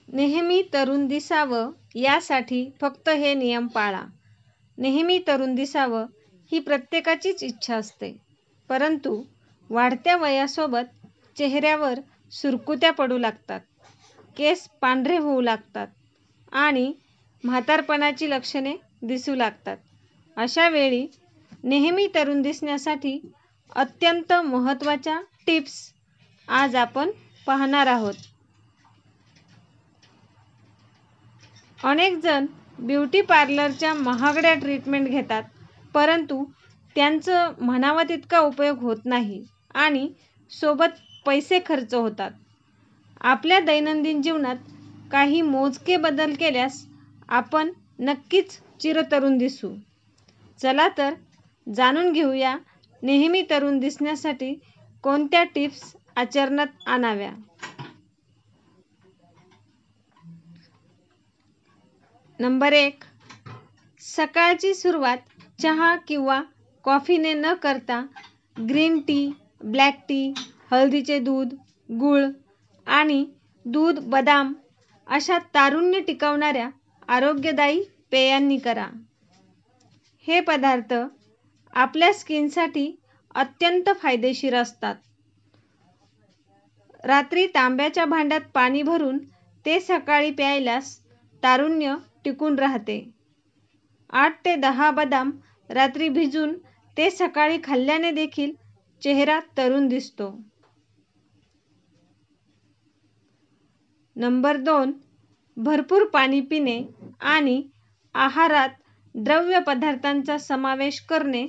नेहमी तरुण दिसावं यासाठी फक्त हे नियम पाळा. नेहमी तरुण दिसावं ही प्रत्येकाचीच इच्छा असते, परंतु वाढत्या वयासोबत चेहऱ्यावर सुरकुत्या पडू लागतात, केस पांढरे होऊ लागतात आणि म्हातारपणाची लक्षणे दिसू लागतात. अशा वेळी नेहमी तरुण दिसण्यासाठी अत्यंत महत्त्वाच्या टिप्स आज आपण पाहणार आहोत. अनेक जण ब्युटी पार्लरच्या महागड्या ट्रीटमेंट घेतात, परंतु त्यांचं म्हणावा तितका उपयोग होत नाही आणि सोबत पैसे खर्च होतात. आपल्या दैनंदिन जीवनात काही मोजके बदल केल्यास आपण नक्कीच चिरतरुण दिसू. चला तर जाणून घेऊया नेहमी तरुण दिसण्यासाठी कोणत्या टिप्स आचरणात आणाव्या. नंबर 1. सकाळची सुरुवात चहा किंवा कॉफीने न करता ग्रीन टी, ब्लॅक टी, हळदीचे दूध, गूळ आणि दूध, बदाम अशा तारुण्य टिकवणाऱ्या आरोग्यदायी पेयांनी करा. हे पदार्थ आपल्या स्किनसाठी अत्यंत फायदेशीर असतात. रात्री तांब्याच्या भांड्यात पाणी भरून ते सकाळी प्यायल्यास तारुण्य टिकून राहते. 8 ते 10 बदाम रात्री भिजून ते सकाळी खाल्ल्याने देखील चेहरा तरुण दिसतो. नंबर 2. भरपूर पाणी पिणे आणि आहारात द्रव्य पदार्थांचा समावेश करणे.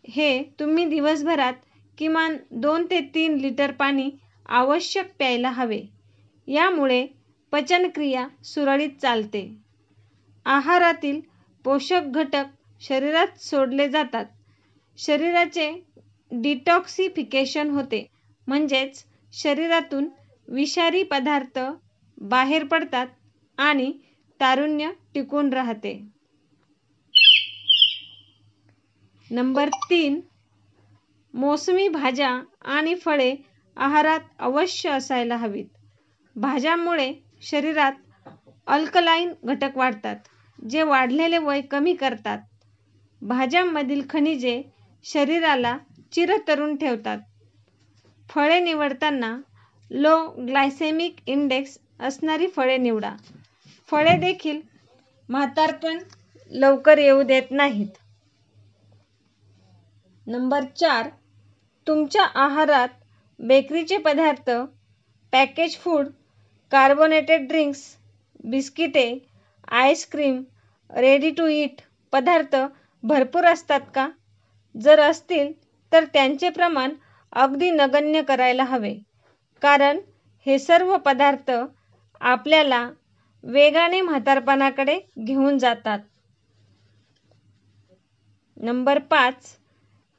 हे तुम्ही दिवसभरात किमान 2 ते 3 लिटर पाणी आवश्यक प्यायला हवे. यामुळे पचनक्रिया सुरळीत चालते. आहारातील पोषक घटक शरीरात सोडले जातात. शरीराचे डिटॉक्सिफिकेशन होते, म्हणजेच शरीरातून विषारी पदार्थ बाहेर पडतात आणि तारुण्य टिकून राहते. नंबर 3. मोसमी भाज्या आणि फळे आहारात अवश्य असायला हवीत. भाज्यांमुळे शरीरात अल्कलाइन घटक वाढतात, जे वाढलेले वय कमी करतात. भाज्यांमधील खनिजे शरीराला चिरतरुण ठेवतात. फळे निवडताना लो ग्लायसेमिक इंडेक्स असणारी फळे निवडा. फळे देखील म्हातारपण लवकर येऊ देत नाहीत. नंबर 4. तुमच्या आहारात बेकरीचे पदार्थ, पॅकेज फूड, कार्बोनेटेड ड्रिंक्स, बिस्किटे, आईस्क्रीम, रेडी टू ईट पदार्थ भरपूर असतात का? जर असतील तर त्यांचे प्रमाण अगदी नगण्य करायला हवे, कारण हे सर्व पदार्थ आपल्याला वेगाने म्हातारपणाकडे घेऊन जातात. नंबर 5.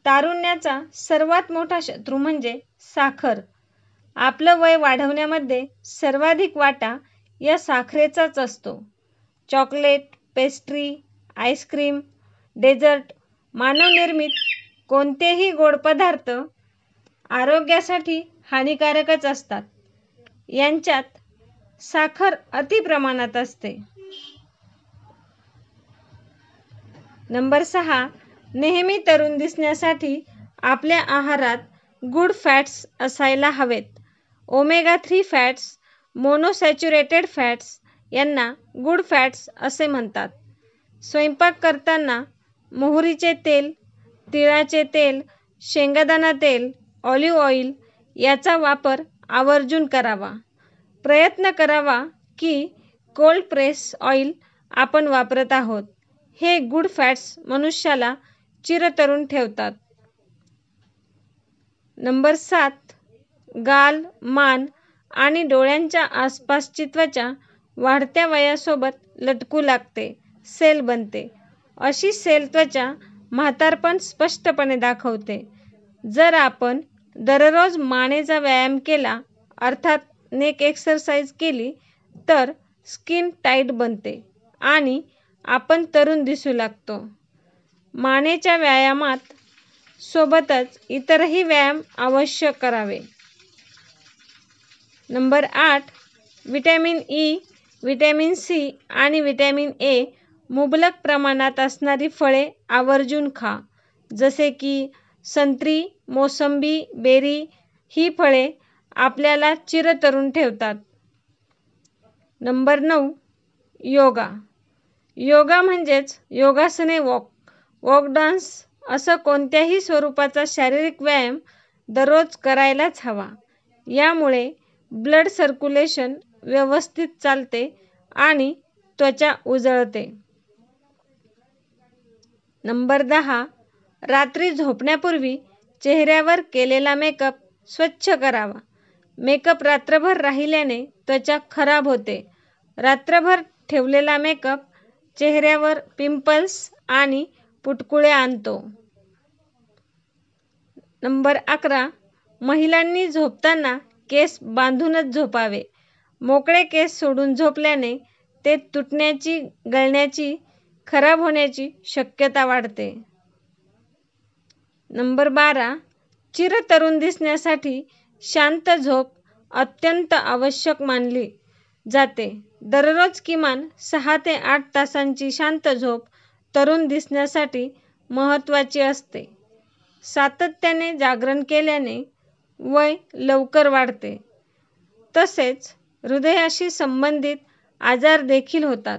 तारुण्याचा सर्वात मोठा शत्रू म्हणजे साखर. आपलं वय वाढवण्यामध्ये सर्वाधिक वाटा या साखरेचाच असतो. चॉकलेट, पेस्ट्री, आईस्क्रीम, डेझर्ट, मानवनिर्मित कोणतेही गोड पदार्थ आरोग्यासाठी हानिकारकच असतात. यांच्यात साखर अति प्रमाणात असते. नंबर 6. नेहमी तरुण दिसण्यासाठी आपल्या आहारात गुड फॅट्स असायला हवेत. ओमेगा 3 फॅट्स, मोनोसॅच्युरेटेड फॅट्स यांना गुड फॅट्स असे म्हणतात. स्वयंपाक करताना मोहरीचे तेल, तिळाचे तेल, शेंगदाणा तेल, ऑलिव्ह ऑइल याचा वापर आवर्जून करावा. प्रयत्न करावा की कोल्ड प्रेस ऑइल आपण वापरत आहोत. हे गुड फॅट्स मनुष्याला चिरतरुण ठेवतात. नंबर 7. गाल, मान आणि डोळ्यांच्या आसपासची त्वचा वाढत्या वयासोबत लटकू लागते, सेल बनते. अशी सेल त्वचा म्हातारपण स्पष्टपणे दाखवते. जर आपण दररोज मानेचा व्यायाम केला, अर्थात नेक एक्सरसाइज केली, तर स्किन टाईट बनते आणि आपण तरुण दिसू लागतो. मानेच्या व्यायामात सोबतच इतरही व्यायाम अवश्य करावे. Number 8. Vitamin E vitamin C आणि व्हिटॅमिन ए मुबलक प्रमाणात असणारी फळे आवर्जून खा. जसे की संत्री, मोसंबी, बेरी ही फळे आपल्याला चिरतरुण ठेवतात. नंबर 9. योगा. योगा म्हणजेच योगासने, वॉक डान्स असं कोणत्याही स्वरूपाचा शारीरिक व्यायाम दररोज करायलाच हवा. यामुळे ब्लड सर्क्युलेशन व्यवस्थित चालते आणि त्वचा उजळते. नंबर 10. रात्री झोपण्यापूर्वी चेहऱ्यावर केलेला मेकअप स्वच्छ करावा. मेकअप रात्रभर राहिल्याने त्वचा खराब होते. रात्रभर ठेवलेला मेकअप चेहऱ्यावर पिंपल्स आणि पुटकुळे आणतो. नंबर 11. महिलांनी झोपताना केस बांधूनच झोपावे. मोकळे केस सोडून झोपल्याने ते तुटण्याची, गळण्याची, खराब होण्याची शक्यता वाढते. नंबर 12. चिरतरुण दिसण्यासाठी शांत झोप अत्यंत आवश्यक मानली जाते. दररोज किमान 6 ते 8 तासांची शांत झोप तरुण दिसण्यासाठी महत्त्वाची असते. सातत्याने जागरण केल्याने वय लवकर वाढते. तसेच हृदयाशी संबंधित आजार देखील होतात.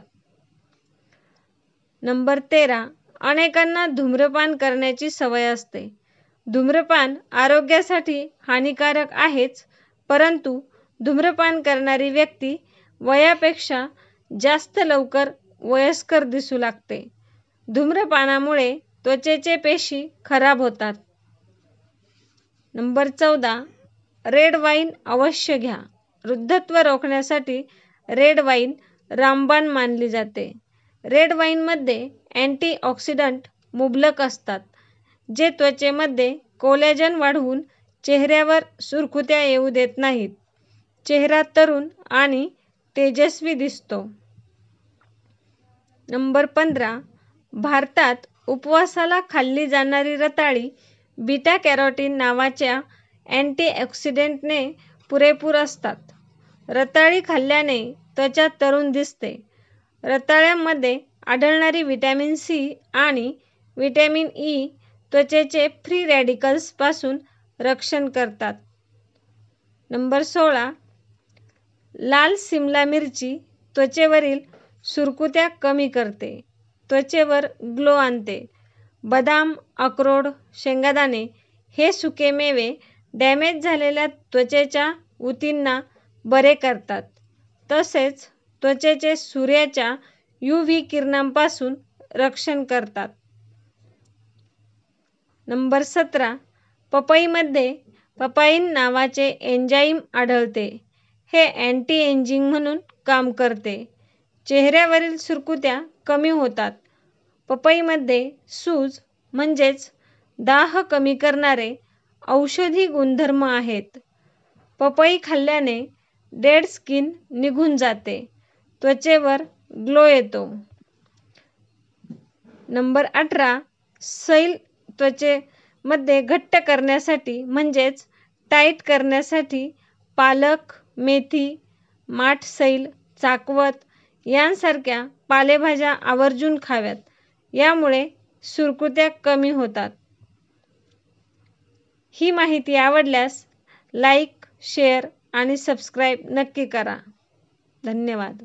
नंबर 13. अनेकांना धूम्रपान करण्याची सवय असते. धूम्रपान आरोग्यासाठी हानिकारक आहेच, परंतु धूम्रपान करणारी व्यक्ती वयापेक्षा जास्त लवकर वयस्कर दिसू लागते. धूम्रपानामुळे त्वचेचे पेशी खराब होतात. नंबर 14. रेड वाईन अवश्य घ्या. वृद्धत्व रोखण्यासाठी रेड वाईन रामबाण मानली जाते. रेड वाईनमध्ये अँटीऑक्सिडंट मुबलक असतात, जे त्वचेमध्ये कोलॅजन वाढवून चेहऱ्यावर सुरकुत्या येऊ देत नाहीत. चेहरा तरुण आणि तेजस्वी दिसतो. नंबर 15. भारतात उपवासाला खाल्ली जाणारी रताळी बीटा कॅरोटीन नावाच्या अँटीऑक्सिडंटने पुरेपूर असतात. रताळी खाल्ल्याने त्वचा तरुण दिसते. रताळ्यामध्ये आढळणारी व्हिटॅमिन सी आणि व्हिटॅमिन ई त्वचेचे फ्री रॅडिकल्स पासून रक्षण करतात. नंबर 16. लाल सिमला मिरची त्वचेवरील सुरकुत्या कमी करते, त्वचेवर ग्लो आणते. बदाम, अक्रोड, शेंगदाणे हे सुके मेवे डॅमेज झालेल्या त्वचेच्या ऊतींना बरे करतात. तसेच त्वचेचे सूर्याच्या UV किरणांपासून रक्षण करतात. नंबर 17. पपईमध्ये पपाईन नावाचे एन्झाईम आढळते. हे अँटी एजिंग म्हणून काम करते. चेहऱ्यावरील सुरकुत्या कमी होतात. पपईमध्ये सूज म्हणजेच दाह कमी करणारे औषधी गुणधर्म आहेत. पपई खाल्ल्याने डेड स्किन निघून जाते. त्वचेवर ग्लो येतो. नंबर 18. सैल त्वचेमध्ये घट्ट करण्यासाठी म्हणजेच टाईट करण्यासाठी पालक, मेथी, माठ सैल, चाकवत यांसारख्या पालेभाज्या आवर्जून खाव्यात. यामुळे सुरकुत्या कमी होतात. ही माहिती आवडल्यास लाईक, शेअर आणि सबस्क्राईब नक्की करा. धन्यवाद.